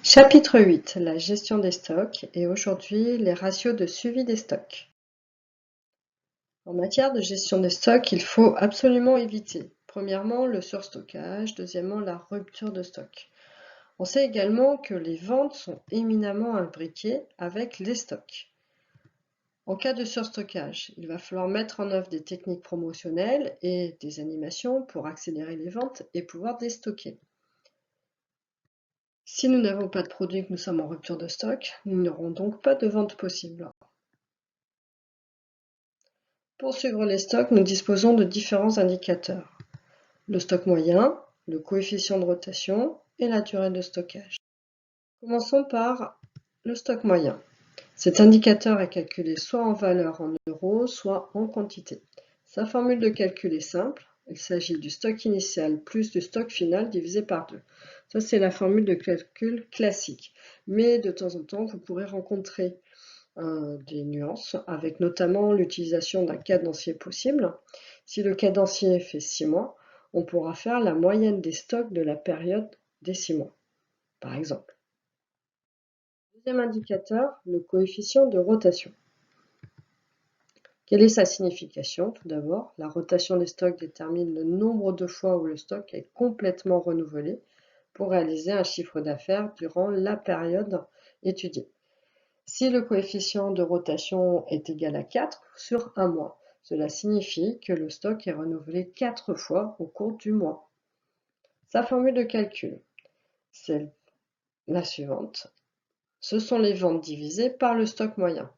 Chapitre 8: La gestion des stocks et aujourd'hui les ratios de suivi des stocks. En matière de gestion des stocks, il faut absolument éviter, premièrement, le surstockage, deuxièmement, la rupture de stock. On sait également que les ventes sont éminemment imbriquées avec les stocks. En cas de surstockage, il va falloir mettre en œuvre des techniques promotionnelles et des animations pour accélérer les ventes et pouvoir déstocker. Si nous n'avons pas de produit et que nous sommes en rupture de stock, nous n'aurons donc pas de vente possible. Pour suivre les stocks, nous disposons de différents indicateurs: le stock moyen, le coefficient de rotation et la durée de stockage. Commençons par le stock moyen. Cet indicateur est calculé soit en valeur en euros, soit en quantité. Sa formule de calcul est simple, il s'agit du stock initial plus du stock final divisé par 2. Ça, c'est la formule de calcul classique. Mais de temps en temps, vous pourrez rencontrer des nuances, avec notamment l'utilisation d'un cadencier possible. Si le cadencier fait 6 mois, on pourra faire la moyenne des stocks de la période des 6 mois, par exemple. Deuxième indicateur, le coefficient de rotation. Quelle est sa signification? Tout d'abord, la rotation des stocks détermine le nombre de fois où le stock est complètement renouvelé pour réaliser un chiffre d'affaires durant la période étudiée. Si le coefficient de rotation est égal à 4 sur un mois, cela signifie que le stock est renouvelé 4 fois au cours du mois. Sa formule de calcul, c'est la suivante. Ce sont les ventes divisées par le stock moyen.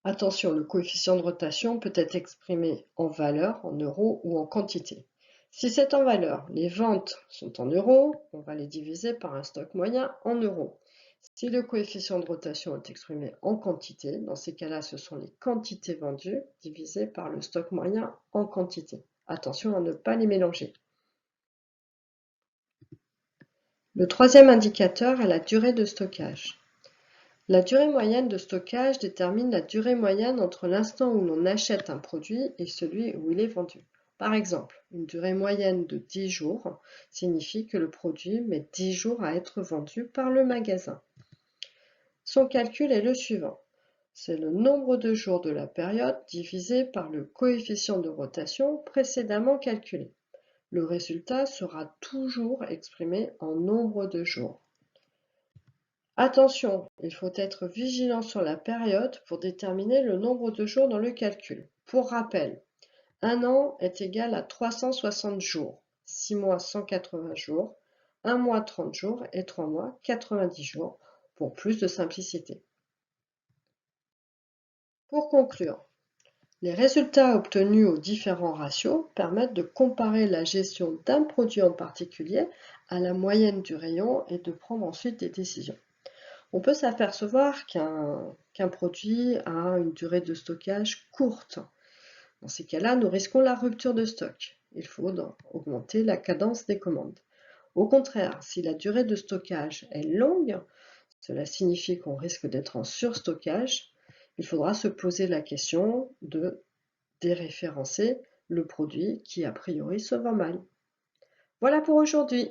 Attention, le coefficient de rotation peut être exprimé en valeur, en euros ou en quantité. Si c'est en valeur, les ventes sont en euros, on va les diviser par un stock moyen en euros. Si le coefficient de rotation est exprimé en quantité, dans ces cas-là, ce sont les quantités vendues divisées par le stock moyen en quantité. Attention à ne pas les mélanger. Le troisième indicateur est la durée de stockage. La durée moyenne de stockage détermine la durée moyenne entre l'instant où l'on achète un produit et celui où il est vendu. Par exemple, une durée moyenne de 10 jours signifie que le produit met 10 jours à être vendu par le magasin. Son calcul est le suivant. C'est le nombre de jours de la période divisé par le coefficient de rotation précédemment calculé. Le résultat sera toujours exprimé en nombre de jours. Attention, il faut être vigilant sur la période pour déterminer le nombre de jours dans le calcul. Pour rappel, un an est égal à 360 jours, 6 mois 180 jours, 1 mois 30 jours et 3 mois 90 jours, pour plus de simplicité. Pour conclure, les résultats obtenus aux différents ratios permettent de comparer la gestion d'un produit en particulier à la moyenne du rayon et de prendre ensuite des décisions. On peut s'apercevoir qu'un produit a une durée de stockage courte. Dans ces cas-là, nous risquons la rupture de stock. Il faut donc augmenter la cadence des commandes. Au contraire, si la durée de stockage est longue, cela signifie qu'on risque d'être en surstockage. Il faudra se poser la question de déréférencer le produit qui a priori se vend mal. Voilà pour aujourd'hui.